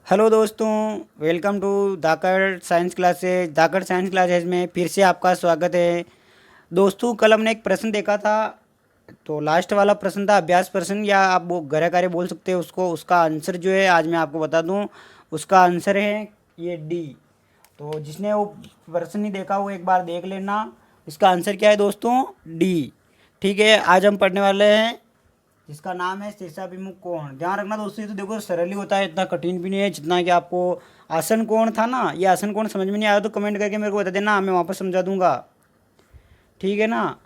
Hello दोस्तों, welcome to Dhakad science classes. Dhakad science classes में फिर से आपका स्वागत है। दोस्तों, कल हमने एक प्रश्न देखा था। तो लास्ट वाला प्रश्न था अभ्यास प्रश्न, या आप वो गृह कार्य बोल सकते हैं उसको। उसका आंसर जो है आज मैं आपको बता दूं। उसका आंसर है ये डी। तो जिसने वो प्रश्न नहीं देखा वो एक बार देख लेना। इसका आंसर क्या है दोस्तों? डी। ठीक है, आज हम पढ़ने वाले हैं जिसका नाम है शीर्षाभिमुख कोण। ध्यान रखना दोस्तों, ये तो देखो सरल ही होता है, इतना कठिन भी नहीं है जितना कि आपको आसन कोण था ना। ये आसन कोण समझ में नहीं आया तो कमेंट करके मेरे को बता देना, मैं वापस समझा दूंगा। ठीक है ना।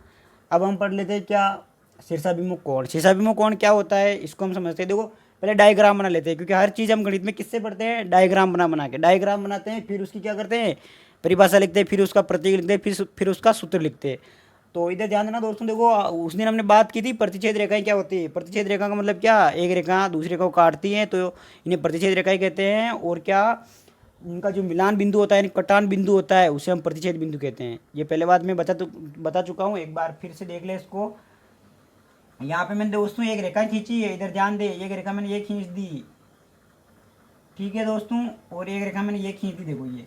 अब हम पढ़ लेते हैं क्या शीर्षाभिमुख कोण। शीर्षाभिमुख कोण क्या होता है इसको हम समझते हैं। देखो पहले डायग्राम बना लेते हैं, क्योंकि हर चीज़ हम गणित में किससे पढ़ते हैं? डायग्राम बना बना के। डायग्राम बनाते हैं, फिर उसकी क्या करते हैं? परिभाषा लिखते हैं, फिर उसका प्रतीक लिखते हैं, फिर उसका सूत्र लिखते हैं। तो इधर ध्यान देना दोस्तों। देखो उस दिन हमने बात की थी प्रतिच्छेद रेखाएं क्या होती है। प्रतिच्छेद रेखा का मतलब क्या? एक रेखा दूसरे रेखा को काटती है तो इन्हें प्रतिच्छेद रेखाएं कहते हैं। और क्या, इनका जो मिलान बिंदु होता है, कटान बिंदु होता है, उसे हम प्रतिच्छेद बिंदु कहते हैं। ये पहले बात मैं बता चुका हूँ, एक बार फिर से देख ले इसको। यहाँ पे मैंने दोस्तों एक रेखा खींची है, इधर ध्यान दे। एक रेखा मैंने ये खींच दी, ठीक है दोस्तों। और एक रेखा मैंने ये खींच दी, देखो ये।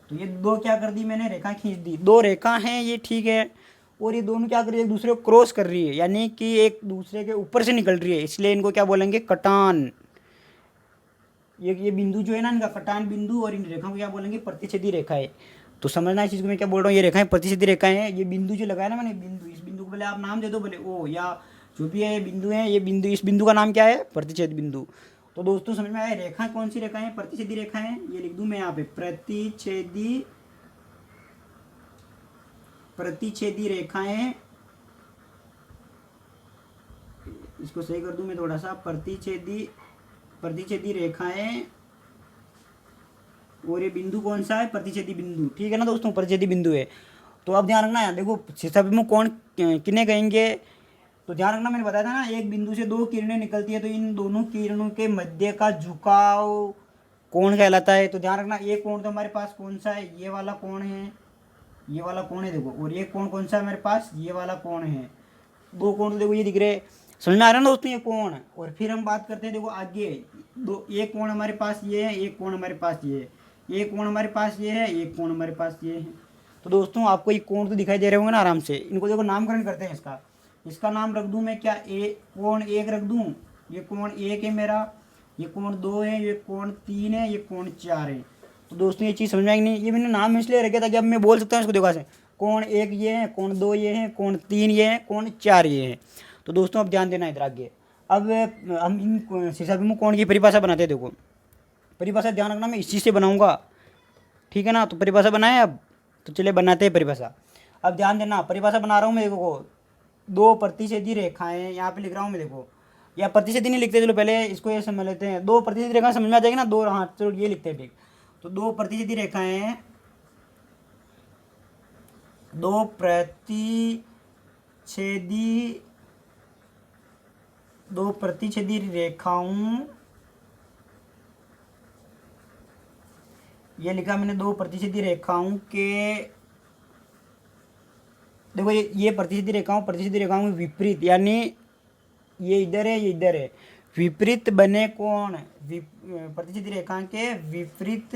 तो ये दो क्या कर दी मैंने? रेखा खींच दी। दो रेखा हैं ये, ठीक है। और ये दोनों क्या कर रही है? एक दूसरे को क्रॉस कर रही है, यानी कि एक दूसरे के ऊपर से निकल रही है, इसलिए इनको क्या बोलेंगे? कटान। ये बिंदु जो है ना, इनका कटान बिंदु। और इन रेखाओं को क्या बोलेंगे? प्रतिच्छेदी रेखाएं। तो समझना इस चीज़ को मैं क्या बोल रहा हूँ। ये रेखाएं प्रतिच्छेदी रेखाएं हैं। ये बिंदु जो लगाया ना मैंने, बिंदु, इस बिंदु को भले आप नाम दे दो, भले ओ या जो भी है ये बिंदु है। ये बिंदु, इस बिंदु का नाम क्या है? प्रतिच्छेद बिंदु। तो दोस्तों समझ में आया? रेखा कौन सी रेखा है? प्रतिच्छेदी रेखा है। ये लिख दूं मैं यहाँ पे, प्रतिच्छेदी रेखाएं। इसको सही कर दूं मैं थोड़ा सा। प्रतिच्छेदी रेखाएं। और ये बिंदु कौन सा है? प्रतिच्छेदी बिंदु। ठीक है ना दोस्तों, प्रतिच्छेदी बिंदु है। तो अब ध्यान रखना है, देखो शीर्षाभिमुख कोण किन्हें कहेंगे। तो ध्यान रखना, मैंने बताया था ना, एक बिंदु से दो किरणें निकलती है तो इन दोनों किरणों के मध्य का झुकाव कोण कहलाता है। तो ध्यान रखना, ये कोण तो हमारे पास कौन सा है? ये वाला कोण है। ये वाला कोण है देखो। और ये कोण कौन सा है हमारे पास? ये वाला कोण है। दो कोण तो देखो ये दिख रहे। समझ में आ रहा है ना दोस्तों, ये कोण। और फिर हम बात करते हैं, देखो आगे दो, एक कोण हमारे पास ये है, एक कोण हमारे पास ये है, एक कोण हमारे पास ये है, एक कोण हमारे पास ये है। तो दोस्तों आपको ये कोण तो दिखाई दे रहे होंगे ना आराम से। इनको देखो नामकरण करते हैं इसका। इसका नाम रख दूं मैं क्या? कोण एक रख दूं। ये कोण एक है मेरा, ये कोण दो है, ये कोण तीन है, ये कोण चार है। तो दोस्तों ये चीज़ समझ में आएगी नहीं? ये मैंने नाम इसलिए रखा था कि अब मैं बोल सकता हूँ इसको। देखो ऐसे, कोण एक ये है, कोण दो ये है, कोण तीन ये है, कोण चार ये है। तो दोस्तों अब ध्यान देना इधर आगे। अब हम इन शीर्षाभिमुख कोण की परिभाषा बनाते हैं। देखो परिभाषा ध्यान रखना, मैं इस चीज़ से बनाऊंगा, ठीक है ना। तो परिभाषा बनाए अब। तो चलिए बनाते हैं परिभाषा। अब ध्यान देना, परिभाषा बना रहा हूँ मैं। देखो दो प्रतिच्छेदी रेखाएं यहाँ पे लिख रहा हूँ मैं, देखो। या प्रतिच्छेदी नहीं लिखते, चलो पहले इसको ये समझ लेते हैं। दो प्रतिच्छेदी रेखाएं समझ में आ जाएगी ना? दो, हाँ चलो ये लिखते हैं, ठीक। तो दो प्रतिच्छेदी रेखाएं, दो प्रतिच्छेदी दो प्रतिच्छेदी रेखाओं, ये लिखा मैंने, दो प्रतिच्छेदी रेखाओं के, देखो ये प्रतिच्छेदी रेखाओं के विपरीत, यानी ये इधर है, ये इधर है, विपरीत बने कोण। प्रतिच्छेदी रेखा के विपरीत,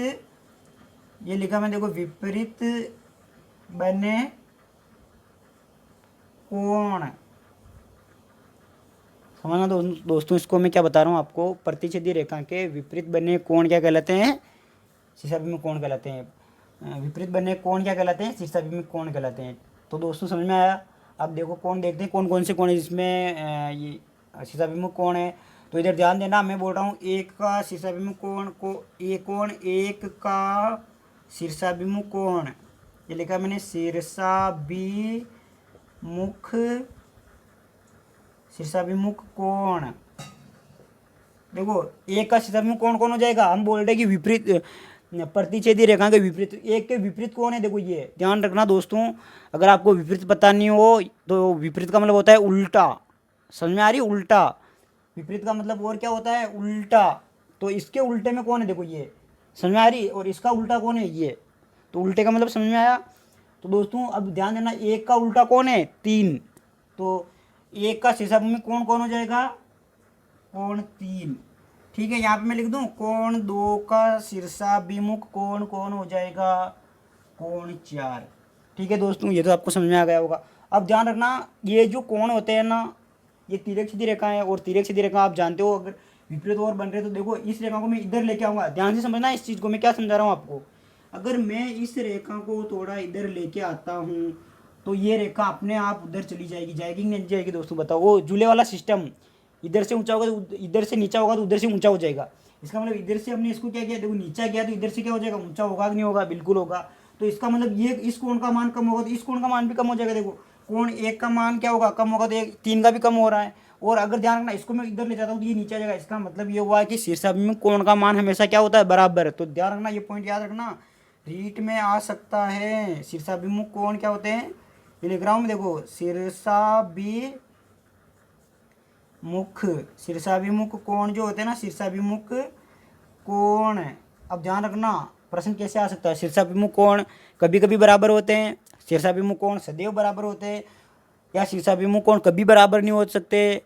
ये लिखा मैंने देखो, विपरीत बने कोण। समझना दोस्तों, इसको मैं क्या बता रहा हूँ आपको। प्रतिच्छेदी रेखा के विपरीत बने कोण क्या कहलाते हैं? शीर्षाभिमुख कोण कहलाते हैं। विपरीत बने कोण क्या कहलाते हैं? शीर्षाभिमुख कोण कहलाते हैं। तो दोस्तों समझ में आया? अब देखो कोण देखते हैं कौन कौन से कोण है जिसमें ये शीर्षाभिमुख कोण है। तो इधर ध्यान देना, मैं बोल रहा हूँ एक का शीर्षाभिमुख कोण को, ये कोण एक का शीर्षाभिमुख कोण, ये लिखा मैंने शीर्षाभिमुख कोण। देखो एक का शीर्षाभिमुख कोण कौन हो जाएगा? हम बोल रहे हैं कि विपरीत, प्रतिच्छेदी रेखा के विपरीत। एक के विपरीत कौन है? देखो ये ध्यान रखना दोस्तों, अगर आपको विपरीत पता नहीं हो तो विपरीत का मतलब होता है उल्टा। समझ में आ रही? उल्टा। विपरीत का मतलब और क्या होता है? उल्टा। तो इसके उल्टे में कौन है? देखो ये। समझ में आ रही? और इसका उल्टा कौन है? ये। तो उल्टे का मतलब समझ में आया? तो दोस्तों अब ध्यान देना, एक का उल्टा कौन है? तीन। तो एक का शीर्षाभिमुख कोण कौन हो जाएगा? कोण तीन। ठीक है, यहाँ पे मैं लिख दूँ कोण 2 का शीर्षाभिमुख कोण कौन हो जाएगा, कोण 4। ठीक है दोस्तों, ये तो आपको समझ में आ गया होगा। अब ध्यान रखना, ये जो कोण होते हैं ना, ये तिर्यक सीधी रेखा है, और तिर्यक सीधी रेखा आप जानते हो, अगर विपरीत और बन रहे तो देखो इस रेखा को मैं इधर लेके आऊँगा। ध्यान से समझना इस चीज़ को, मैं क्या समझा रहा हूँ आपको। अगर मैं इस रेखा को थोड़ा इधर लेके आता हूँ तो ये रेखा अपने आप उधर चली जाएगी, जाएगी कि नहीं जाएगी दोस्तों, बताओ। वो झूले वाला सिस्टम, इधर से ऊंचा होगा तो इधर से नीचा होगा तो उधर से ऊंचा हो जाएगा। इसका मतलब इधर से हमने इसको क्या किया, देखो नीचा गया तो इधर से क्या हो जाएगा, ऊंचा होगा कि नहीं होगा, बिल्कुल होगा। तो इसका मतलब ये इस कोण का मान कम होगा तो इस कोण का मान भी कम हो जाएगा। देखो कोण 1 का मान क्या होगा, कम होगा, तो 3 का भी कम हो रहा है। और अगर ध्यान रखना, इसको मैं इधर ले जाता हूँ तो ये नीचे आ जाएगा। इसका मतलब ये हुआ है कि शीर्षाभिमुख कोण का मान हमेशा क्या होता है, बराबर। तो ध्यान रखना, ये पॉइंट याद रखना, रीट में आ सकता है। शीर्षाभिमुख कोण क्या होते हैं, ये लिख रहा हूँ मैं, देखो शीर्षाभिमुख कोण जो होते हैं ना, शीर्षाभिमुख कोण। अब ध्यान रखना, प्रश्न कैसे आ सकता है, शीर्षाभिमुख कोण कभी कभी बराबर होते हैं, शीर्षाभिमुख कोण सदैव बराबर होते हैं, या शीर्षाभिमुख कोण कभी बराबर नहीं हो सकते।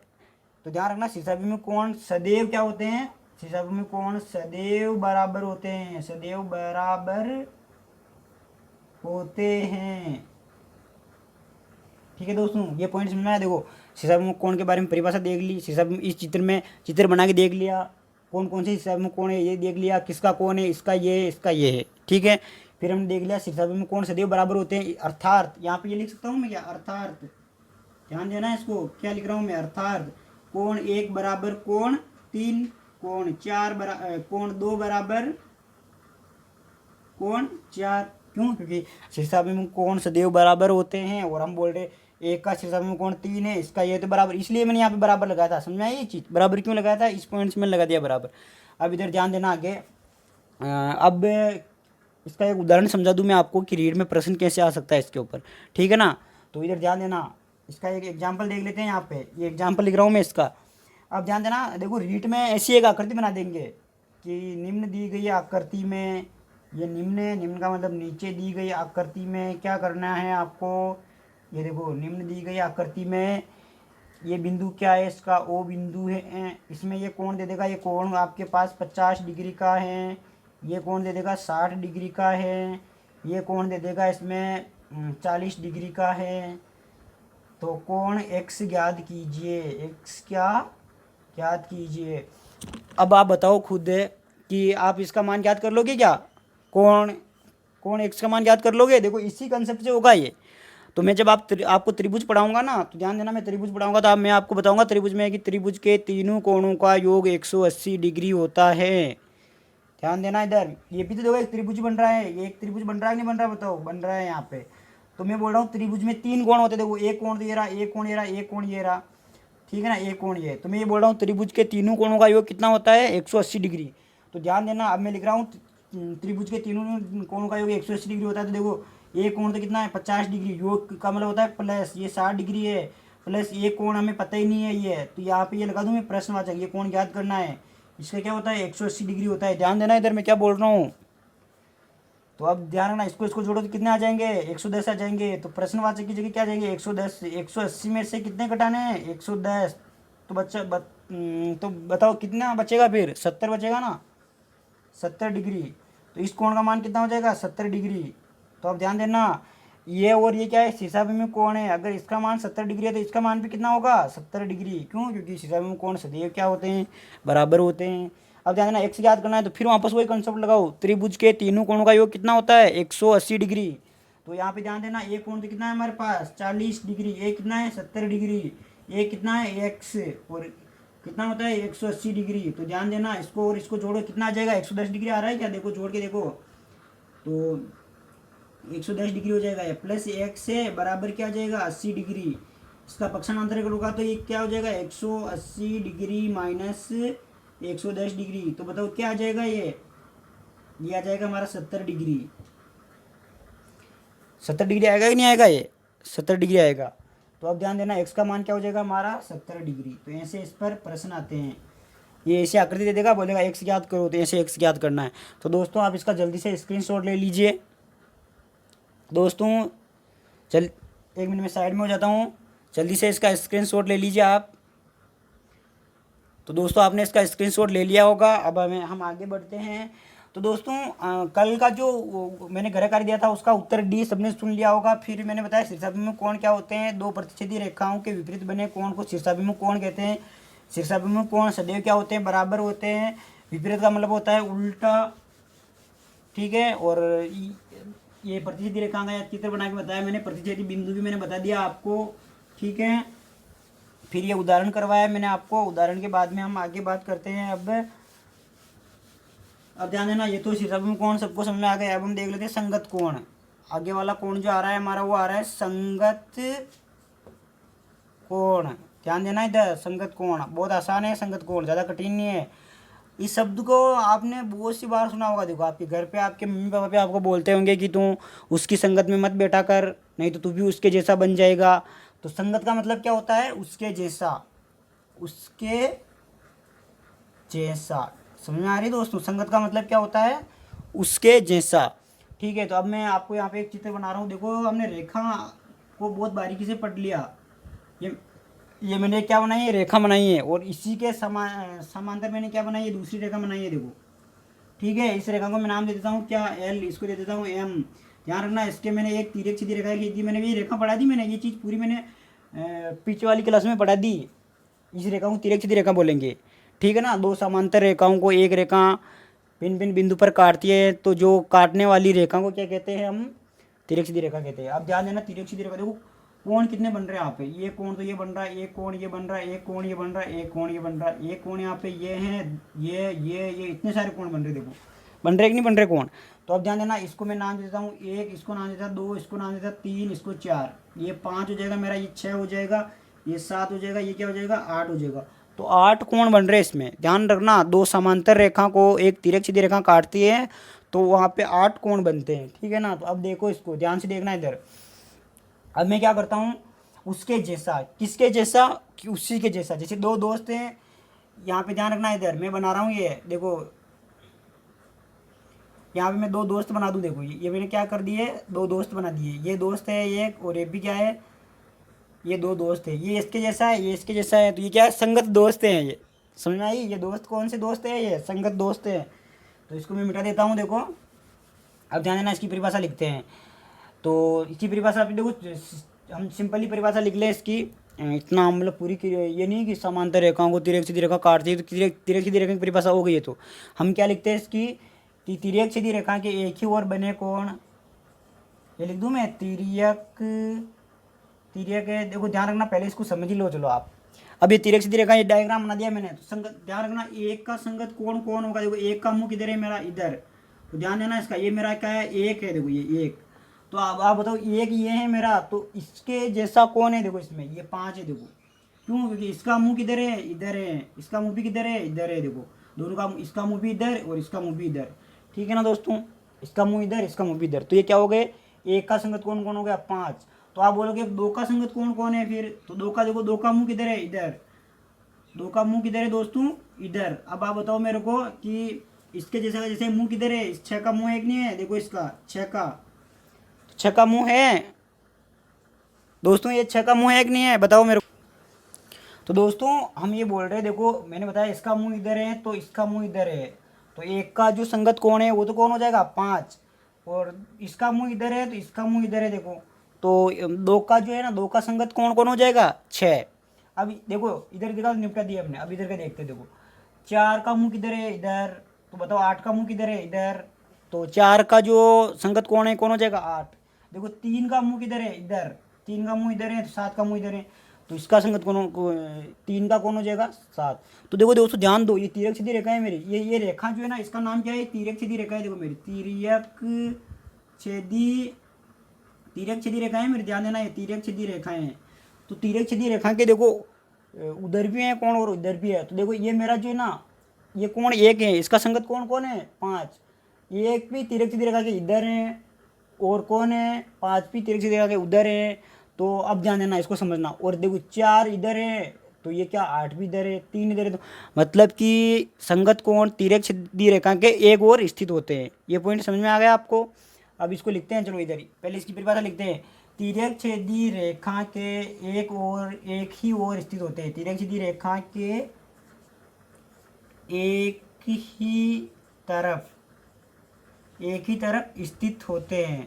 तो ध्यान रखना, शीर्षाभिमुख कोण सदैव क्या होते हैं, शीर्षाभिमुख कोण सदैव बराबर होते हैं, सदैव बराबर होते हैं। ठीक है दोस्तों, ये पॉइंट समझ में आया। देखो शीर्षाभिमुख कोण के बारे में परिभाषा देख ली, शीर्षाभिमुख इस चित्र में चित्र बना के देख लिया, कौन कौन से शीर्षाभिमुख कोण है ये देख लिया, किसका कोण है, इसका ये है, इसका ये है। ठीक है, फिर हमने देख लिया शीर्षाभिमुख कोण सदैव बराबर होते हैं, अर्थात यहाँ पे ये लिख सकता हूँ मैं क्या, अर्थात। ध्यान देना है इसको, क्या लिख रहा हूँ मैं, अर्थात कोण 1 बराबर कोण 3, कोण 4 कोण 2 बराबर कोण 4। क्यों, क्योंकि शीर्षाभिमुख कोण सदैव बराबर होते हैं, और हम बोल रहे एक का शीर्षाभिमुख कोण 3 है, इसका ये तो बराबर, इसलिए मैंने यहाँ पे बराबर लगाया था। समझ में आई ये चीज़, बराबर क्यों लगाया था, इस पॉइंट से मैंने लगा दिया बराबर। अब इधर ध्यान देना आगे। अब इसका एक उदाहरण समझा दूँ मैं आपको कि रीड में प्रश्न कैसे आ सकता है इसके ऊपर। ठीक है ना, तो इधर ध्यान देना, इसका एक एग्जाम्पल देख लेते हैं। यहाँ पे ये एग्जाम्पल लिख रहा हूँ मैं इसका। अब ध्यान देना, देखो रीट में ऐसी एक आकृति बना देंगे कि निम्न दी गई आकृति में, ये निम्न है, निम्न का मतलब नीचे दी गई आकृति में क्या करना है आपको। ये देखो निम्न दी गई आकृति में ये बिंदु क्या है, इसका ओ बिंदु है। इसमें ये कोण दे देगा, ये कोण आपके पास 50 डिग्री का है, ये कोण दे देगा 60 डिग्री का है, ये कोण दे देगा इसमें 40 डिग्री का है। तो कोण x ज्ञात कीजिए, x क्या ज्ञात कीजिए। अब आप बताओ खुद कि आप इसका मान ज्ञात कर लोगे क्या, कोण कोण x का मान ज्ञात कर लोगे। देखो इसी कंसेप्ट से होगा ये। तो मैं जब आपको त्रिभुज पढ़ाऊंगा ना, तो ध्यान देना, मैं त्रिभुज पढ़ाऊंगा तो मैं आपको बताऊंगा त्रिभुज में कि त्रिभुज के तीनों कोणों का योग 180 डिग्री होता है। ध्यान देना इधर, ये भी तो देखो एक त्रिभुज बन रहा है, ये एक त्रिभुज बन रहा है नहीं बन रहा, बताओ बन रहा है यहाँ पे। तो मैं बोल रहा हूँ त्रिभुज में 3 कोण होते हैं, देखो एक कोण तो ये रहा, एक कोण ये रहा, एक कोण ये रहा। ठीक है ना, एक कोण ये। तो मैं ये बोल रहा हूँ त्रिभुज के तीनों कोणों का योग कितना होता है, 180 डिग्री। तो ध्यान देना, अब मैं लिख रहा हूँ त्रिभुज के तीनों कोणों का योग 180 डिग्री होता है। तो देखो एक कोण तो कितना है, 50 डिग्री, योग का मतलब होता है प्लस, ये 60 डिग्री है, प्लस ये कोण हमें पता ही नहीं है ये, तो यहाँ पे ये लगा दूँ मैं प्रश्नवाचक, ये कोण ज्ञात करना है, इसका क्या होता है 180 डिग्री होता है। ध्यान देना इधर मैं क्या बोल रहा हूँ। तो अब ध्यान रखना, इसको इसको जोड़ो तो कितने आ जाएंगे, 110 आ जाएंगे। तो प्रश्नवाचक की जगह क्या आ जाएंगे, 110, 180 में से कितने घटाने हैं, 110। तो तो बताओ कितना बचेगा, फिर 70 बचेगा ना, 70 डिग्री। तो इस कोण का मान कितना हो जाएगा, 70 डिग्री। तो अब ध्यान देना, ये और ये क्या है, शीर्षाभिमुख कोण है, अगर इसका मान 70 डिग्री है तो इसका मान भी कितना होगा, 70 डिग्री। क्यों, क्योंकि शीर्षाभिमुख कोण सदैव क्या होते हैं, बराबर होते हैं। अब ध्यान देना, एक्स याद करना है तो फिर वापस वही कंसेप्ट लगाओ, त्रिभुज के तीनों कोणों का योग कितना होता है, 180 डिग्री। तो यहाँ पे ध्यान देना, एक कोण तो कितना है हमारे पास 40 डिग्री, एक कितना है 70 डिग्री, एक कितना है एक्स, और कितना होता है 180 डिग्री। तो ध्यान देना, इसको और इसको जोड़ो कितना आ जाएगा, 110 डिग्री आ रहा है क्या, देखो जोड़ के देखो। तो 110 डिग्री हो जाएगा, ये प्लस एक से बराबर क्या आ जाएगा, 80 डिग्री। इसका पक्षांतर करूँगा तो ये क्या हो जाएगा, 180 डिग्री माइनस 110 डिग्री। तो बताओ क्या आ जाएगा, ये आ जाएगा हमारा 70 डिग्री। 70 डिग्री आएगा कि नहीं आएगा, ये 70 डिग्री आएगा। तो अब ध्यान देना, x का मान क्या हो जाएगा हमारा 70 डिग्री। तो ऐसे इस पर प्रश्न आते हैं, ये ऐसे आकृति दे देगा, बोलेगा x ज्ञात करो, तो ऐसे x ज्ञात करना है। तो दोस्तों आप इसका जल्दी से स्क्रीनशॉट ले लीजिए। दोस्तों चल 1 मिनट में साइड में हो जाता हूँ, जल्दी से इसका स्क्रीनशॉट ले लीजिए आप। तो दोस्तों आपने इसका स्क्रीनशॉट ले लिया होगा। अब हम आगे बढ़ते हैं। तो दोस्तों कल का जो मैंने गृह कार्य दिया था उसका उत्तर डी सबने सुन लिया होगा। फिर मैंने बताया शीर्षाभिमुख कोण क्या होते हैं, दो प्रतिच्छेदी रेखाओं के विपरीत बने कोण को शीर्षाभिमुख कोण कहते हैं। शीर्षाभिमुख कोण सदैव क्या होते हैं, बराबर होते हैं। विपरीत का मतलब होता है उल्टा, ठीक है। और ये प्रतिच्छेदी रेखा का चित्र बना के बताया मैंने, प्रतिच्छेदी बिंदु भी मैंने बता दिया आपको, ठीक है। फिर ये उदाहरण करवाया मैंने आपको, उदाहरण के बाद में हम आगे बात करते हैं। अब ध्यान देना, ये तो शीर्षाभिमुख कोण सबको समझ में आ गया। अब हम देख लेते हैं संगत कोण। आगे वाला कोण जो आ रहा है हमारा वो आ रहा है संगत कोण। ध्यान देना इधर, संगत कोण बहुत आसान है, संगत कोण ज़्यादा कठिन नहीं है। इस शब्द को आपने बहुत सी बार सुना होगा। देखो आपके घर पे आपके मम्मी पापा भी आपको बोलते होंगे कि तू उसकी संगत में मत बैठा कर, नहीं तो तू भी उसके जैसा बन जाएगा। तो संगत का मतलब क्या होता है, उसके जैसा, उसके जैसा। समझ में आ रही है दोस्तों, संगत का मतलब क्या होता है, उसके जैसा, ठीक है। तो अब मैं आपको यहाँ पे एक चित्र बना रहा हूँ। देखो हमने रेखा को बहुत बारीकी से पढ़ लिया। ये मैंने क्या बनाई है, रेखा बनाई है। और इसी के समांतर मैंने क्या बनाई है, दूसरी रेखा बनाई है। देखो ठीक है, इस रेखा को मैं नाम दे देता हूँ क्या, एल, इसको दे देता हूँ एम। ध्यान रखना, इसके मैंने एक तिरक सीधी रेखा खींच दी। मैंने ये रेखा पढ़ा दी, मैंने ये चीज़ पूरी मैंने पीछे वाली क्लास में पढ़ा दी। इस रेखा को तिरक सीधी रेखा बोलेंगे, ठीक है ना। दो समांतर रेखाओं को एक रेखा भिन्न भिन्न बिंदु पर काटती है, तो जो काटने वाली रेखा को क्या कहते हैं, हम तिरक सीधी रेखा कहते हैं। अब ध्यान देना, तिरक सीधी रेखा देखो कोण कितने बन रहे हैं यहाँ पे, ये कोण तो ये बन रहा है, एक कोण ये बन रहा है, एक कोण ये बन रहा है, एक कोण ये बन रहा है, एक कोण यहाँ पे ये है, ये इतने सारे कोण बन रहे, देखो बन रहे कि नहीं बन रहे कोण। तो अब ध्यान देना, इसको मैं नाम देता हूँ एक, इसको नाम देता दो, इसको नाम देता तीन, इसको चार, ये पाँच हो जाएगा मेरा, ये छः हो जाएगा, ये सात हो जाएगा, ये क्या हो जाएगा, आठ हो जाएगा। तो आठ कोण बन रहे हैं इसमें। ध्यान रखना, दो समांतर रेखा को एक तिरक सीधी रेखा काटती है तो वहाँ पे आठ कोण बनते हैं, ठीक है ना। तो अब देखो, इसको ध्यान से देखना इधर। अब मैं क्या करता हूँ, उसके जैसा, किसके जैसा, कि उसी के जैसा। जैसे दो दोस्त हैं, यहाँ पे ध्यान रखना, इधर मैं बना रहा हूँ, ये देखो यहाँ पे मैं दो दोस्त बना दूँ। देखो ये मैंने क्या कर दिए, दो दोस्त बना दिए। ये दोस्त है एक, और ये भी क्या है, ये दो दोस्त है, ये इसके जैसा है, ये इसके जैसा है। तो ये क्या है, संगत दोस्त हैं। ये समझ में आई, ये दोस्त कौन से दोस्त है, ये संगत दोस्त है। तो इसको मैं मिटा देता हूँ। देखो अब ध्यान देना, इसकी परिभाषा लिखते हैं। तो इसकी परिभाषा आप देखो, हम सिंपली परिभाषा लिख लें इसकी। इतना मतलब पूरी ये नहीं कि समांतर रेखाओं को तिरक सीधी रेखा काटती है तो तिरक सीधी रेखा की परिभाषा हो गई है। तो हम क्या लिखते हैं इसकी, कि तिरक सीधी रेखा के एक ही ओर बने कोण, ये लिख दूँ मैं, तिरक है। देखो ध्यान रखना, पहले इसको समझ ही लो। चलो आप, अब ये तिरक सीधी रेखा, ये डायग्राम बना दिया मैंने। तो संगत, ध्यान रखना, एक का संगत कोण कौन होगा। देखो एक का मुंह किधर है मेरा, इधर। तो ध्यान देना इसका, ये मेरा क्या है, एक है। देखो ये एक। तो अब आप बताओ, एक ये है मेरा, तो इसके जैसा कौन है, देखो इसमें ये पाँच है। देखो क्यों, क्योंकि इसका मुंह किधर है, इधर है, इसका मुंह भी किधर है, इधर है। देखो दोनों का, इसका मुंह भी इधर और इसका मुंह भी इधर, ठीक है ना दोस्तों। इसका मुंह इधर, इसका मुंह भी इधर। तो ये क्या हो गए, एक का संगत कौन कौन हो गया, पाँच। तो आप बोलोगे दो का संगत कौन कौन है फिर, तो दो का, देखो दो का मुंह किधर है, इधर। दो का मुंह किधर है दोस्तों, इधर। अब आप बताओ मेरे को कि इसके जैसा जैसे मुंह किधर है, इस छः का मुंह एक नहीं है, देखो इसका छः का मुंह है दोस्तों, ये छः का मुंह है कि नहीं है, बताओ मेरे को। तो दोस्तों हम ये बोल रहे हैं, देखो मैंने बताया इसका मुंह इधर है तो इसका मुंह इधर है, तो एक का जो संगत कोण है वो तो कौन हो जाएगा, पाँच। और इसका मुंह इधर है तो इसका मुंह इधर है, देखो। तो दो का जो है ना, दो का संगत कोण कौन हो जाएगा, छः। अब देखो इधर का निपटा दिया हमने, अब इधर का देखते हैं। देखो चार का मुंह किधर है, इधर। तो बताओ आठ का मुंह किधर है, इधर। तो चार का जो संगत कोण है कौन हो जाएगा, आठ। देखो तीन का मुंह किधर है, इधर। तीन का मुंह इधर है तो सात का मुंह इधर है, तो इसका संगत कोण तीन का कौन हो जाएगा, सात। तो देखो दोस्तों ध्यान दो, ये तिरक सीधी रेखा है मेरी, ये रेखा जो है ना, इसका नाम क्या है, तिरक सीधी रेखा है। देखो मेरी तिरक छेदी रेखा है मेरी, ध्यान देना, ये तिरक छेदी रेखाएं हैं। तो तिरक छेदी रेखा के देखो उधर भी है कोण और इधर भी है। तो देखो ये मेरा जो है ना, ये कोण एक है, इसका संगत कोण कौन है, पाँच। एक भी तिरक सीधी रेखा के इधर है, और कौन है, पाँच भी तिरक सीधी रेखा के उधर है। तो अब ध्यान देना, इसको समझना। और देखो चार इधर है, तो ये क्या, आठ भी इधर है, तीन इधर है। तो मतलब कि संगत कोण तिरक सीधी रेखा के एक और स्थित होते हैं। ये पॉइंट समझ में आ गया आपको। अब इसको लिखते हैं, चलो इधर ही पहले इसकी परिभाषा लिखते हैं। तिरक छेदी रेखा के एक ही ओर स्थित होते हैं। तिरक छेदी रेखा के एक ही तरफ स्थित होते हैं।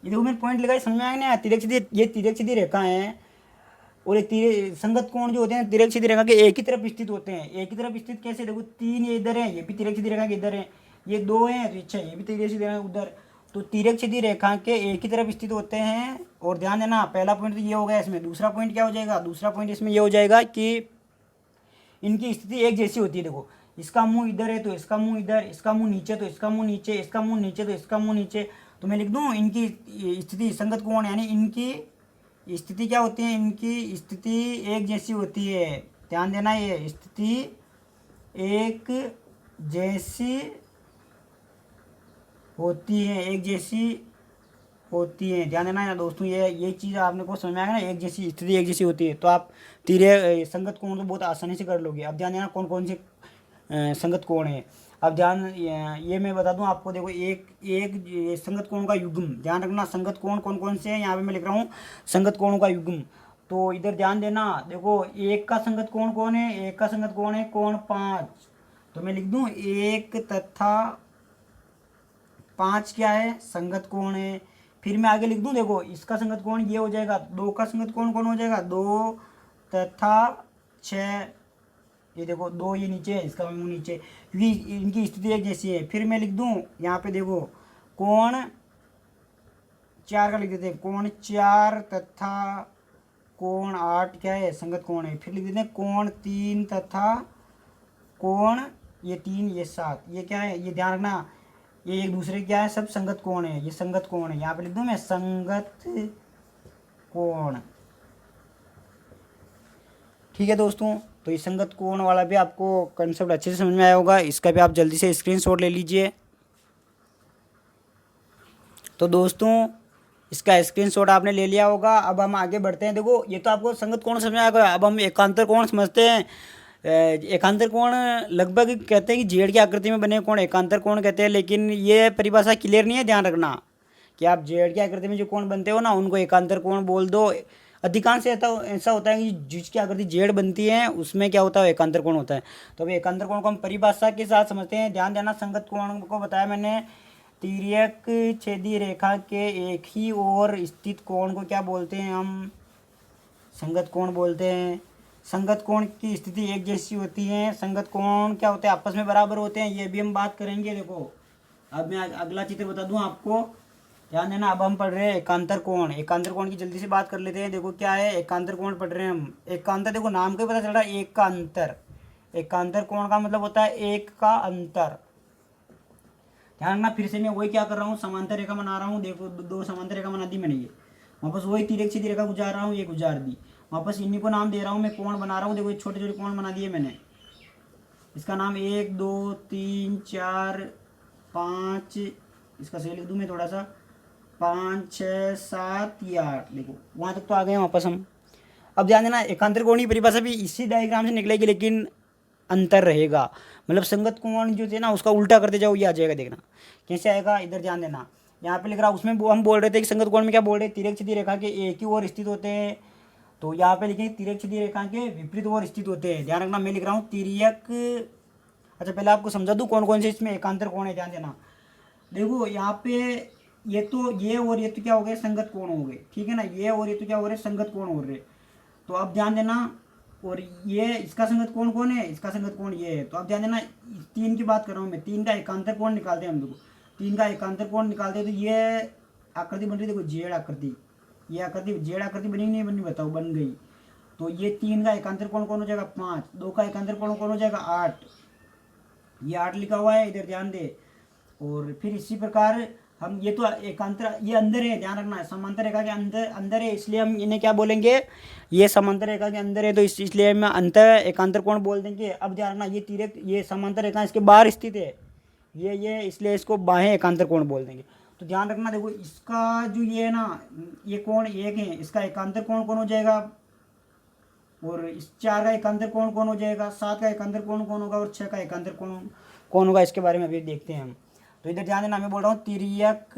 ये देखो मैंने पॉइंट लगाया, समझ में आया ना। तिरक सीधी, ये तिरक सीधी रेखा है और ये संगत कोण जो होते हैं तिरक सीधी रेखा के एक ही तरफ स्थित होते हैं। एक ही तरफ स्थित कैसे, देखो 3 ये इधर है, ये भी तिरक सीधी रेखा के इधर है, ये 2 है तो अच्छा ये भी तिरक सीधी रेखा उधर। तो तिरक सीधी रेखा के एक ही तरफ स्थित होते हैं। और ध्यान देना, पहला पॉइंट तो ये हो गया इसमें। दूसरा पॉइंट क्या हो जाएगा, दूसरा पॉइंट इसमें ये हो जाएगा कि इनकी स्थिति एक जैसी होती है। देखो इसका मुंह इधर है तो इसका मुंह इधर, इसका मुंह नीचे तो इसका मुंह नीचे, इसका मुंह नीचे तो इसका मुंह नीचे। तो मैं लिख दूं इनकी स्थिति संगत कोण, यानी इनकी स्थिति क्या होती है, इनकी स्थिति एक जैसी होती है। ध्यान देना, ये स्थिति एक जैसी होती है, एक जैसी होती है। ध्यान देना ना दोस्तों, ये चीज़ आपने को समझ में आएगा ना, एक जैसी स्थिति एक जैसी होती है। तो आप तिरक संगत कोण तो बहुत आसानी से कर लोगे। अब ध्यान देना कौन कौन से संगत कोण है। अब ध्यान ये मैं बता दूं आपको, देखो एक ये संगत कोण का युग्म, ध्यान रखना संगत कोण कौन कौन से हैं, यहाँ पे मैं लिख रहा हूँ संगत कोणों का युग्म। तो इधर ध्यान देना, देखो एक का संगत कोण कौन है, एक का संगत कोण है कोण 5। तो मैं लिख दूं 1 तथा 5 क्या है, संगत कोण है। फिर मैं आगे लिख दूं, देखो इसका संगत कोण ये हो जाएगा, 2 का संगत कोण कौन हो जाएगा, 2 तथा 6। ये देखो 2 ये नीचे है, इसका मुंह नीचे, क्योंकि इनकी स्थिति एक जैसी है। फिर मैं लिख दूं यहाँ पे, देखो कोण 4 का लिख देते हैं, कोण 4 तथा कोण 8 क्या है, संगत कोण है। फिर लिख देते हैं कोण 3 तथा कोण ये 3 ये 7, ये क्या है, ये ध्यान रखना ये एक दूसरे क्या है, सब संगत कोण है, ये संगत कोण है। यहाँ पे लिख दूं मैं संगत कोण। ठीक है दोस्तों, तो ये संगत कोण वाला भी आपको कंसेप्ट अच्छे से समझ में आया होगा। इसका भी आप जल्दी से स्क्रीनशॉट ले लीजिए। तो दोस्तों इसका स्क्रीनशॉट आपने ले लिया होगा। अब हम आगे बढ़ते हैं। देखो ये तो आपको संगत कोण समझ में आएगा। अब हम एकांतर कोण समझते हैं। एकांतर कोण लगभग कहते हैं कि जेड की आकृति में बने कोण एकांतर कोण कहते हैं, लेकिन ये परिभाषा क्लियर नहीं है। ध्यान रखना कि आप जेड की आकृति में जो कोण बनते हो ना, उनको एकांतर कोण बोल दो। अधिकांश ऐसा होता है कि जिसकी आकृति जेड बनती है उसमें क्या होता है, एकांतर कोण होता है। तो अब एकांतर कोण को हम परिभाषा के साथ समझते हैं। ध्यान देना, संगत कोण को बताया मैंने, तिर्यक छेदी रेखा के एक ही ओर स्थित कोण को क्या बोलते हैं, हम संगत कोण बोलते हैं। संगत कोण की स्थिति एक जैसी होती है। संगत कोण क्या होते हैं, आपस में बराबर होते हैं, ये भी हम बात करेंगे। देखो अब मैं अगला चित्र बता दूं आपको, ध्यान देना। अब हम पढ़ रहे हैं एकांतर कोण। एकांतर कोण की जल्दी से बात कर लेते हैं। देखो क्या है, एकांतर कोण पढ़ रहे हैं हम। एकांतर देखो नाम को पता चल रहा है, एक का अंतर। एकांतर कोण का मतलब होता है एक का अंतर। ध्यान रखना, फिर से मैं वही क्या कर रहा हूँ, समांतर रेखा बना रहा हूँ। देखो 2 समांतर रेखा बना दी मैंने, ये वापस वही तिरक सीधी रेखा गुजार रहा हूँ, ये गुजार दी, वापस इन्हीं को नाम दे रहा हूँ मैं, कोण बना रहा हूँ। देखो छोटे छोटे कोण बना दिए मैंने, इसका नाम 1 2 3 4 5, इसका सही लिख दूँ मैं थोड़ा सा, 5 6 7 ये 8। देखो वहाँ तक तो आ गए हैं वापस हम। अब ध्यान देना, एकांतर कोण की परिभाषा भी इसी डायग्राम से निकलेगी, लेकिन अंतर रहेगा। मतलब संगत कोण जो थे ना, उसका उल्टा करते जाओ, ये आ जाएगा। देखना कैसे आएगा, इधर ध्यान देना। यहाँ पे लिख रहा, उसमें हम बोल रहे थे कि संगत कोण में क्या बोल रहे हैं, तिरक सीधी रेखा के एक ही ओर स्थित होते हैं। तो यहाँ पे लिखेंगे तिरक सीधी रेखा के विपरीत ओर स्थित होते हैं। ध्यान रखना, मैं लिख रहा हूँ तिर्यक। अच्छा पहले आपको समझा दूँ कौन कौन से इसमें एकांतर कोण है। ध्यान देना, देखो यहाँ पे ये और ये तो क्या हो गए, संगत कोण हो गए, ठीक है ना। ये और ये तो क्या हो रहे, संगत कोण हो रहे। तो अब ध्यान देना, और ये इसका संगत कोण कौन है, इसका संगत कोण ये है। तो अब ध्यान देना, 3 की बात कर रहा हूँ मैं, 3 का एकांतर कोण निकालते हैं हम लोग। 3 का एकांतर कोण निकालते हैं तो ये आकृति बन रही, देखो जेड आकृति। ये आकृति जेड आकृति बनी नहीं बनी, बताओ, बन गई। तो ये 3 का एकांतर कोण कौन हो जाएगा, 5। 2 का एकांतर कोण कौन हो जाएगा, 8। ये 8 लिखा हुआ है, इधर ध्यान दे। और फिर इसी प्रकार हम, ये तो एकांतर, ये अंदर है, ध्यान रखना, समांतर रेखा के अंदर है, इसलिए हम इन्हें क्या बोलेंगे, ये समांतर रेखा के अंदर है, तो इसलिए हम अंतर एकांतर कोण बोल देंगे। अब ध्यान रखना, ये तिरक, ये समांतर रेखा इसके बाहर स्थित है, ये इसलिए इसको बाहें एकांतर कोण बोल देंगे। तो ध्यान रखना, देखो इसका जो ये है ना, ये कोण एक है, इसका एकांतर कोण कौन हो जाएगा, और इस 4 का एकांतर कोण कौन हो जाएगा, 7 का एकांतर कोण कौन होगा, और 6 का एकांतर कोण कौन होगा, इसके बारे में अभी देखते हैं हम। तो इधर ध्यान देना, मैं बोल रहा हूँ तिर्यक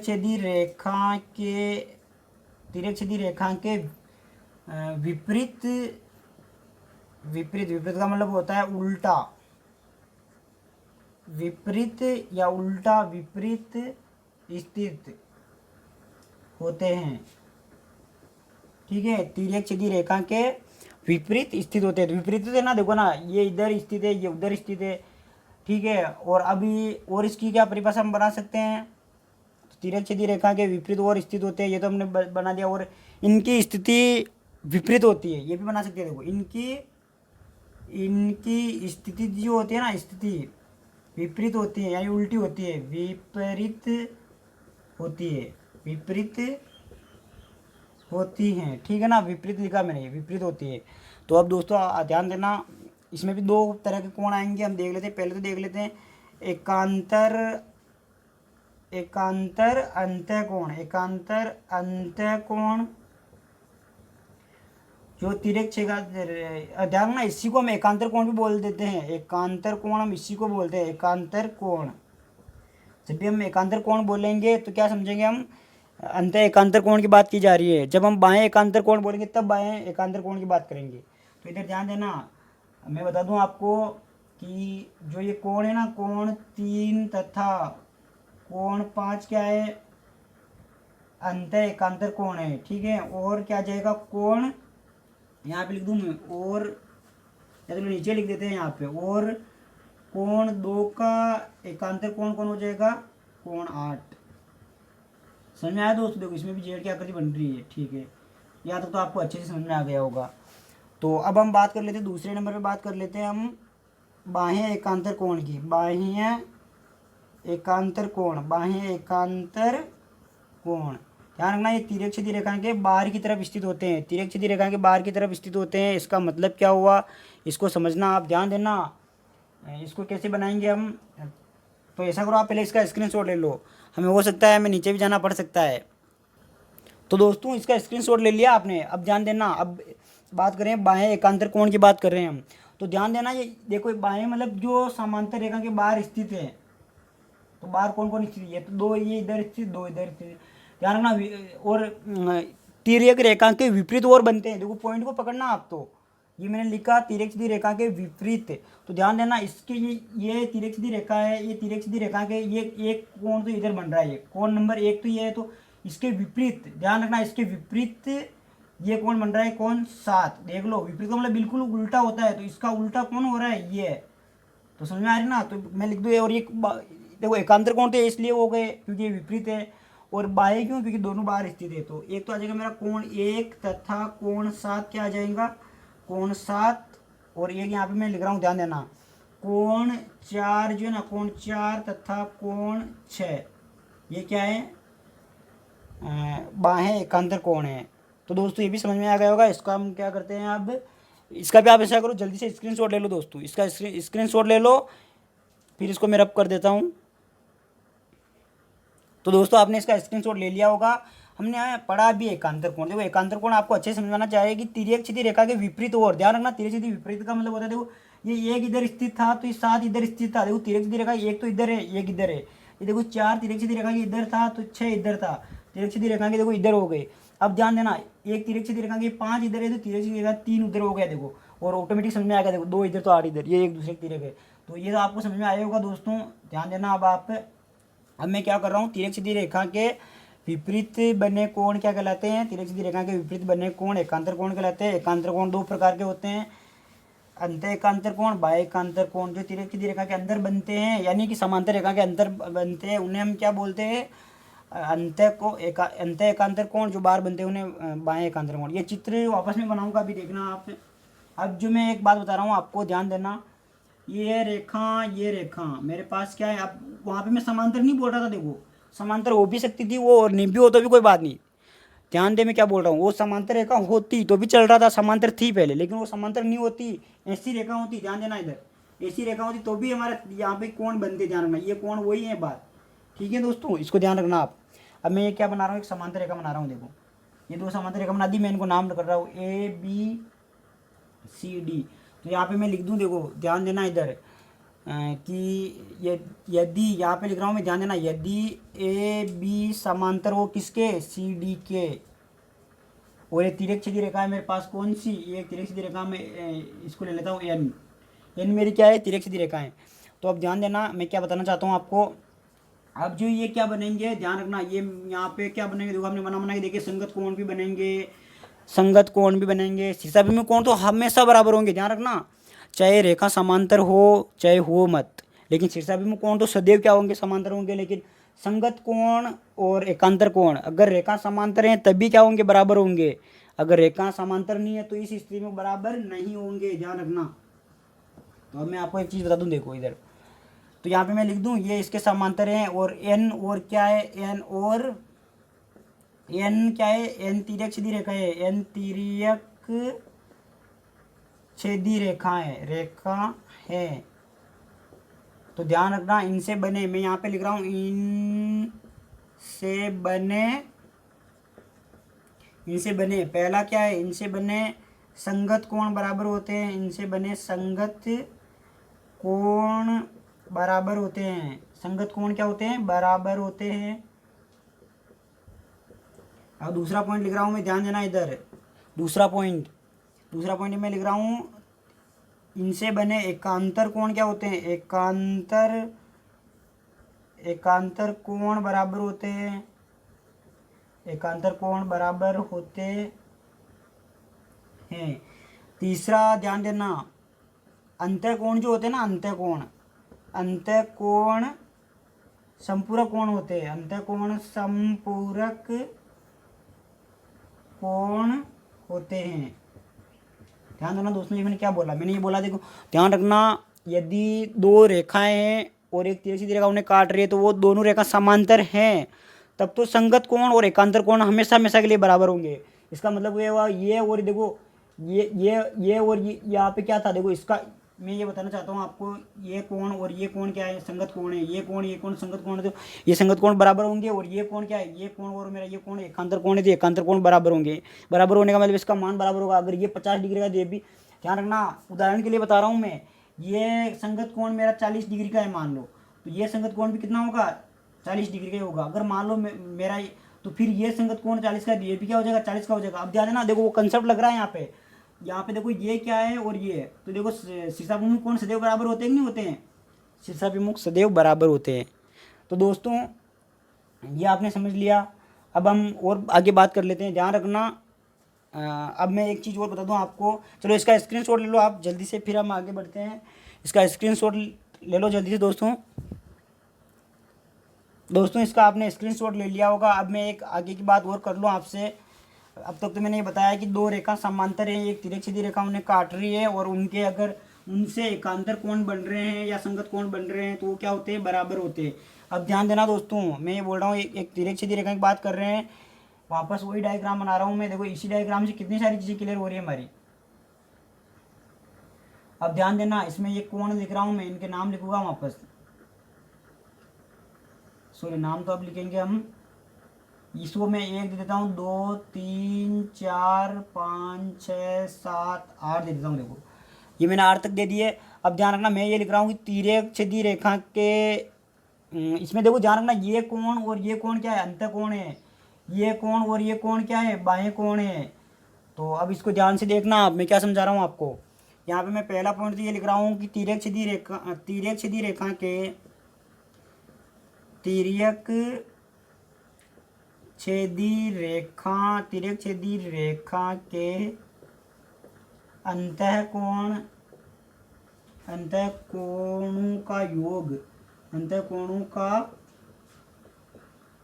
छेदी रेखा के विपरीत, विपरीत विपरीत का मतलब होता है उल्टा, विपरीत या उल्टा, विपरीत स्थित होते हैं। ठीक है, तिर्यक सीधी रेखा के विपरीत स्थित होते हैं। तो विपरीत है ना, देखो ना, ये इधर स्थित है, ये उधर स्थित है। ठीक है, और अभी और इसकी क्या परिभाषा हम बना सकते हैं, तो तिर्यक सीधी रेखा के विपरीत और स्थित होते हैं, ये तो हमने बना दिया। और इनकी स्थिति विपरीत होती है, ये भी बना सकते हैं। देखो इनकी इनकी स्थिति जो होती है ना, स्थिति विपरीत होती है, यानी उल्टी होती है, विपरीत होती है, विपरीत होती हैं। ठीक है ना, विपरीत लिखा मैंने, विपरीत होती है। तो अब दोस्तों ध्यान देना, इसमें भी दो तरह के कोण आएंगे, हम देख लेते हैं। पहले तो देख लेते हैं एकांतर, एकांतर अंतःकोण, एकांतर अंतःकोण जो तिर्यक छेगा, ध्यान ना, इसी को हम एकांतर कोण भी बोल देते हैं। एकांतर कोण हम इसी को बोलते हैं, एकांतर कोण। जब भी हम एकांतर कोण बोलेंगे तो क्या समझेंगे हम, अंत एकांतर कोण की बात की जा रही है। जब हम बाएं एकांतर कोण बोलेंगे तब बाएं एकांतर कोण की बात करेंगे। तो इधर ध्यान देना, मैं बता दूं आपको कि जो ये कोण है ना, कोण 3 तथा कोण 5 क्या है, अंत एकांतर कोण है। ठीक है, और क्या जाएगा, कोण, यहाँ पे लिख दूं मैं, और या तो नीचे लिख देते हैं यहाँ पे, और कोण 2 का एकांतर कोण कौन हो जाएगा, कोण 8। समझ में आया दोस्तों, देखो इसमें भी जेड की आकृति बन रही है। ठीक है, यहाँ तक तो आपको अच्छे से समझ में आ गया होगा। तो अब हम बात कर लेते हैं, दूसरे नंबर पे बात कर लेते हैं हम बाह्य एकांतर कोण की। बाह्य एकांतर कोण, बाह्य एकांतर कोण, ध्यान रखना, ये तिर्यक सीधी रेखा के बाहर की तरफ स्थित होते हैं, तिर्यक सीधी रेखा के बाहर की तरफ स्थित होते हैं। इसका मतलब क्या हुआ, इसको समझना आप, ध्यान देना। इसको कैसे बनाएंगे हम, तो ऐसा करो, आप पहले इसका स्क्रीनशॉट ले लो, हमें हो सकता है हमें नीचे भी जाना पड़ सकता है। तो दोस्तों इसका स्क्रीनशॉट ले लिया आपने। अब ध्यान देना, अब बात करें बाह्य एकांतर कोण की बात कर रहे हैं हम। तो ध्यान देना, ये देखो बाह्य मतलब जो समांतर रेखा के बाहर स्थित है। तो बाहर कौन कौन स्थित है, तो दो ये इधर स्थित, दो इधर स्थित, ध्यान रखना। और तिर्यक रेखा के विपरीत और बनते हैं, देखो पॉइंट को पकड़ना आप। तो ये मैंने लिखा तिर्यक सीधी रेखा के विपरीत। तो ध्यान देना, इसके ये तिर्यक सीधी रेखा है, ये तिर्यक सीधी रेखा के ये एक कोण तो इधर बन रहा है, ये कोण नंबर 1 तो ये है। तो इसके विपरीत ध्यान रखना, इसके विपरीत ये कोण बन रहा है, कोण 7। देख लो, विपरीत का मतलब बिल्कुल उल्टा होता है, तो इसका उल्टा कोण हो रहा है ये। तो समझ में आ रही ना, तो मैं लिख दूँ। और ये देखो एकांतर कोण तो इसलिए हो गए क्योंकि ये विपरीत है, और बाह्य क्यों, क्योंकि दोनों बाहर स्थित है। तो एक तो आ जाएगा मेरा कोण 1 तथा कोण 7, क्या आ जाएगा, कोण 7। और एक यहाँ पे मैं लिख रहा हूँ, ध्यान देना, कोण 4 जो है ना, कोण 4 तथा कोण 6, ये क्या है, बाह्य एकांतर कोण है। तो दोस्तों ये भी समझ में आ गया होगा। इसका हम क्या करते हैं, अब इसका भी आप ऐसा करो, जल्दी से स्क्रीनशॉट ले लो दोस्तों, इसका स्क्रीनशॉट ले लो, फिर इसको मैं रब कर देता हूँ। तो दोस्तों आपने इसका स्क्रीनशॉट ले लिया होगा। हमने पढ़ा भी एकांतर कोण। देखो एकांतर कोण आपको अच्छे से समझाना चाहिए कि तिर्यक सीधी रेखा के विपरीत, और ध्यान रखना तिर्यक सीधी विपरीत का मतलब होता है, देखो ये एक इधर स्थित था तो ये 7 इधर स्थित था। देखो तिर्यक सीधी रेखा एक तो इधर है, एक इधर है। ये देखो 4 तिर्यक सीधी रेखा के इधर था तो 6 इधर था। तिर्यक सीधी रेखा के देखो इधर हो गए। अब ध्यान देना, एक तिर्यक सीधी रेखा के 5 इधर है तो तिर्यक सीधी रेखा 3 उधर हो गया। देखो, और ऑटोमेटिक समझ में आ गया, देखो 2 इधर तो 8 इधर, ये एक दूसरे तिर्यक है। तो ये तो आपको समझ में आया होगा दोस्तों, ध्यान देना। अब मैं क्या कर रहा हूँ, तिर्यक सीधी रेखा के विपरीत बने कोण क्या कहलाते हैं, तिर्यक सीधी रेखा के विपरीत बने कोण एकांतर कोण कहलाते हैं। एकांतर कोण 2 प्रकार के होते हैं, अंत एकांतर कोण, बाह्य एकांतर कोण। जो तिर्यक सीधी रेखा के अंदर बनते हैं, यानी कि समांतर रेखा के अंदर बनते हैं, उन्हें हम क्या बोलते हैं, अंत एकांतर कोण। जो बाहर बनते हैं उन्हें बाह्य एकांतर कोण। ये चित्र वापस में बनाऊंगा, अभी देखना आप। अब जो मैं एक बात बता रहा हूँ आपको, ध्यान देना, ये रेखा मेरे पास क्या है। अब वहाँ पे मैं समांतर नहीं बोल रहा था, देखो समांतर हो भी सकती थी वो, और नहीं भी हो तो भी कोई बात नहीं। ध्यान दे मैं क्या बोल रहा हूँ, वो समांतर रेखा होती तो भी चल रहा था, समांतर थी पहले, लेकिन वो समांतर नहीं होती, ऐसी रेखा होती। ध्यान देना, इधर ऐसी रेखा होती तो भी हमारे यहाँ पे कोण बनते। ध्यान रखना, ये कोण वही है बात। ठीक है दोस्तों, इसको ध्यान रखना आप। अब मैं ये क्या बना रहा हूँ, एक समांतर रेखा बना रहा हूँ। देखो ये 2 समांतर रेखा बना दी, मैं इनको नाम कर रहा हूँ ABCD। तो यहाँ पे मैं लिख दूँ, देखो ध्यान देना इधर, कि यदि यहाँ पे लिख रहा हूँ मैं, ध्यान देना, यदि AB समांतर हो किसके, CD के, और ये तिर्यक छेदी रेखा है मेरे पास कौन सी, ये तिर्यक छेदी रेखा मैं इसको ले लेता हूँ एन। एन मेरी क्या है, तिर्यक छेदी रेखा है। तो अब ध्यान देना मैं क्या बताना चाहता हूँ आपको। अब जो ये क्या बनेंगे, ध्यान रखना, ये यहाँ पे क्या बनेंगे, देखो हमने बना के देखिए, संगत कोण भी बनेंगे, संगत कोण भी बनेंगे, शीर्षाभिमुख कोण तो हमेशा बराबर होंगे, ध्यान रखना, चाहे रेखा समांतर हो चाहे हो मत, लेकिन शीर्षाभिमुख कोण तो सदैव क्या होंगे, समांतर होंगे। लेकिन संगत कोण और एकांतर कोण अगर रेखा समांतर हैं तभी क्या होंगे, बराबर होंगे। अगर रेखा समांतर नहीं है तो इस स्थिति में बराबर नहीं होंगे, ध्यान रखना। तो अब मैं आपको एक चीज़ बता दूं, देखो इधर, तो यहाँ पे मैं लिख दूं ये इसके समांतर हैं, और एन और क्या है, एन और एन क्या है, एन तिर्यक छेदी रेखा है, एन तिर्यक छेदी रेखा है। तो ध्यान रखना, इनसे बने, मैं यहाँ पे लिख रहा हूँ इनसे बने पहला क्या है, इनसे बने संगत कोण बराबर होते हैं, इनसे बने संगत कोण बराबर होते हैं। संगत कोण क्या होते हैं, बराबर होते हैं। अब दूसरा पॉइंट लिख रहा हूँ मैं, ध्यान देना इधर, दूसरा पॉइंट मैं लिख रहा हूँ, इनसे बने एकांतर कोण क्या होते हैं, एकांतर कोण बराबर होते हैं, एकांतर कोण बराबर होते हैं। तीसरा ध्यान देना, अंतः कोण जो होते हैं ना, अंतः कोण संपूरक कोण होते हैं, अंतः कोण संपूरक कोण होते हैं। ध्यान देना दोस्तों, ये मैंने क्या बोला, मैंने ये बोला, देखो ध्यान रखना, यदि दो रेखाएं हैं और एक तिरछी रेखा उन्हें काट रही है तो वो दोनों रेखा समांतर हैं, तब तो संगत कोण और एकांतर कोण हमेशा हमेशा के लिए बराबर होंगे। इसका मतलब ये हुआ, ये और देखो ये और ये यहाँ पे क्या था, देखो इसका मैं ये बताना चाहता हूँ आपको, ये कोण और ये कोण क्या है, संगत कोण है, ये कोण संगत कोण है, तो ये संगत कोण बराबर होंगे। और ये कोण क्या है, ये कोण और मेरा ये कोण एकांतर कोण है, तो एकांतर कोण बराबर होंगे। बराबर होने का मतलब इसका मान बराबर होगा। अगर ये 50 डिग्री का, ये भी ध्यान रखना, उदाहरण के लिए बता रहा हूँ मैं, ये संगत कोण मेरा 40 डिग्री का है मान लो, तो ये संगत कोण भी कितना होगा, 40 डिग्री का ही होगा। अगर मान लो मेरा, तो फिर ये संगत कोण 40 का, ये भी क्या हो जाएगा, 40 का हो जाएगा। अब ध्यान देना, देखो वो कंसेप्ट लग रहा है यहाँ पे देखो ये क्या है और ये, तो देखो शीर्षाभिमुख कोण सदैव बराबर होते हैं कि नहीं होते हैं, शीर्षाभिमुख सदैव बराबर होते हैं। तो दोस्तों ये आपने समझ लिया। अब हम और आगे बात कर लेते हैं, ध्यान रखना। अब मैं एक चीज़ और बता दूं आपको, चलो इसका स्क्रीनशॉट ले लो आप जल्दी से, फिर हम आगे बढ़ते हैं। इसका स्क्रीनशॉट ले लो जल्दी से दोस्तों इसका आपने स्क्रीनशॉट ले लिया होगा। अब मैं एक आगे की बात और कर लूँ आपसे। अब तक तो मैंने ये बताया कि दो रेखा समांतर है, एक तिरछी सीधी रेखा उन्हें काट रही है, और उनके अगर उनसे एकांतर कोण बन रहे हैं या संगत कोण बन रहे हैं तो वो क्या होते हैं, बराबर होते हैं। अब ध्यान देना दोस्तों, मैं ये बोल रहा हूँ एक तिरछी सीधी रेखा की बात कर रहे हैं, वापस वही डायग्राम बना रहा हूँ मैं। देखो इसी डायग्राम से कितनी सारी चीज़ें क्लियर हो रही है हमारी। अब ध्यान देना, इसमें ये कोण लिख रहा हूँ मैं, इनके नाम लिखूंगा वापस, सॉरी नाम तो अब लिखेंगे हम, इसको मैं 1 दे देता हूँ, 2 3 4 5 6 7 8 दे देता हूँ। देखो ये मैंने 8 तक दे दिए। अब ध्यान रखना, मैं ये लिख रहा हूँ कि तिर्यक छेदी रेखा के इसमें देखो ध्यान रखना, ये कोण और ये कोण क्या है, अंतः कोण है, ये कोण और ये कोण क्या है, बाह्य कोण है। तो अब इसको ध्यान से देखना, मैं क्या समझा रहा हूँ आपको। यहाँ पे मैं पहला पॉइंट तो ये लिख रहा हूँ कि तिर्यक छेदी रेखा के तिर्यक छेदी रेखा के अंतः कोणों का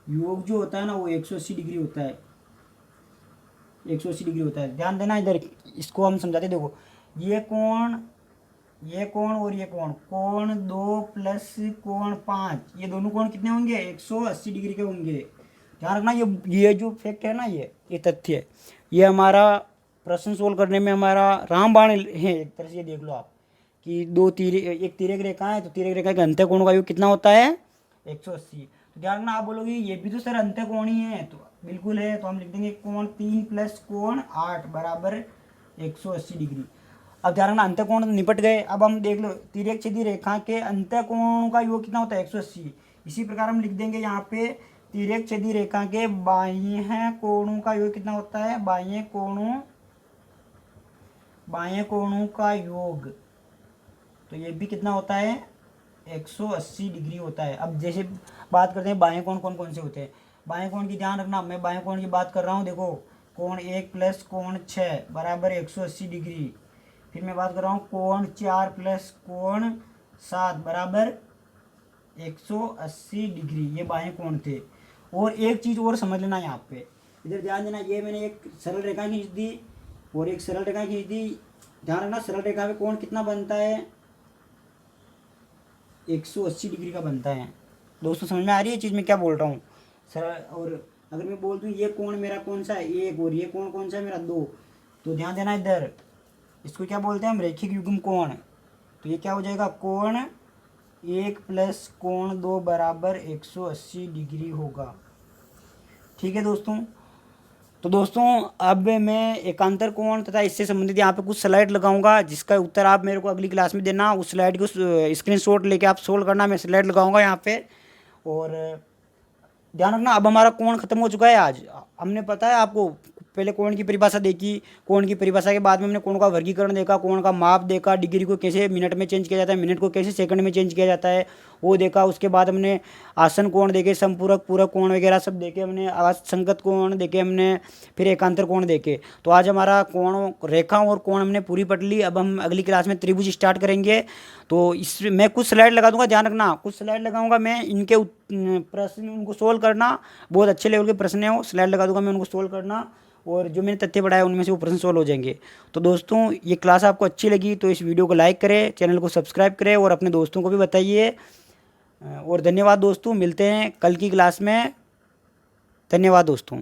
योग जो होता है ना, वो 180 डिग्री होता है, 180 डिग्री होता है। ध्यान देना इधर, इसको हम समझाते, देखो ये कोण और ये कोण 2 प्लस कोण 5, ये दोनों कोण कितने होंगे, 180 डिग्री के होंगे। ध्यान रखना, ये जो फैक्ट है ना, ये तथ्य है, ये हमारा प्रश्न सोल्व करने में हमारा रामबाण है एक तरह से। ये देख लो आप कि एक तिर्यक रेखा है, तो तिर्यक रेखा के अंतः कोण का योग कितना होता है, 180। तो ध्यान रखना, आप बोलोगे ये भी तो सर अंतः कोण ही है, तो बिल्कुल है, तो हम लिख देंगे कोण 3 प्लस कोण 8 बराबर 180 डिग्री। अब ध्यान रखना, अंतः कोण निपट गए। अब हम देख लो, तिर्यक छेदी रेखा के अंतः कोणों का योग कितना होता है, 180। इसी प्रकार हम लिख देंगे यहाँ पे तिर्यक छेदी रेखा के बाह्य कोणों का योग कितना होता है? बाह्य कोणों का योग, तो ये भी कितना होता है? 180 डिग्री होता है। अब जैसे बात करते हैं बाह्य कोण कौन कौन से होते हैं। बाह्य कोण की ध्यान रखना, मैं बाह्य कोण की बात कर रहा हूँ। देखो, कोण 1 प्लस कोण 6 बराबर 180 डिग्री। फिर मैं बात कर रहा हूँ कोण 4 प्लस कोण 7 बराबर 180 डिग्री। ये बाह्य कोण थे। और एक चीज़ और समझ लेना यहाँ पे, इधर ध्यान देना। ये मैंने एक सरल रेखा खींच दी और एक सरल रेखा खींच दी। ध्यान रखना, सरल रेखा पे कोण कितना बनता है? 180 डिग्री का बनता है। दोस्तों समझ में आ रही है चीज़ मैं क्या बोल रहा हूँ? सरल। और अगर मैं बोल दूँ ये कोण मेरा कौन सा है? 1, और ये कोण कौन सा है मेरा? 2। तो ध्यान देना इधर, इसको क्या बोलते हैं हम? रैखिक युग्म कोण। तो ये क्या हो जाएगा? कोण 1 प्लस कोण 2 बराबर 180 डिग्री होगा। ठीक है दोस्तों। तो दोस्तों अब मैं एकांतर कोण तथा इससे संबंधित यहाँ पे कुछ स्लाइड लगाऊंगा, जिसका उत्तर आप मेरे को अगली क्लास में देना। उस स्लाइड को स्क्रीनशॉट लेके आप सोल्व करना। मैं स्लाइड लगाऊंगा यहाँ पे। और ध्यान रखना, अब हमारा कोण खत्म हो चुका है। आज हमने, पता है आपको, पहले कोण की परिभाषा देखी। कोण की परिभाषा के बाद में हमने कोण का वर्गीकरण देखा, कोण का माप देखा, डिग्री को कैसे मिनट में चेंज किया जाता है, मिनट को कैसे सेकंड में चेंज किया जाता है, वो देखा। उसके बाद हमने आसन कोण देखे, समपूरक पूरक कोण वगैरह सब देखे हमने, संगत कोण देखे हमने, फिर एकांतर कोण देखे। तो आज हमारा कोण, रेखा और कोण हमने पूरी पढ़ ली। अब हम अगली क्लास में त्रिभुज स्टार्ट करेंगे। तो इस मैं कुछ स्लाइड लगा दूंगा, ध्यान रखना, कुछ स्लाइड लगाऊंगा मैं। इनके प्रश्न उनको सोल्व करना, बहुत अच्छे लेवल के प्रश्न है वो। स्लाइड लगा दूंगा मैं, उनको सोल्व करना, और जो मैंने तथ्य पढ़ाया उनमें से वो प्रश्न सोल्व हो जाएंगे। तो दोस्तों ये क्लास आपको अच्छी लगी तो इस वीडियो को लाइक करें, चैनल को सब्सक्राइब करें और अपने दोस्तों को भी बताइए। और धन्यवाद दोस्तों, मिलते हैं कल की क्लास में। धन्यवाद दोस्तों।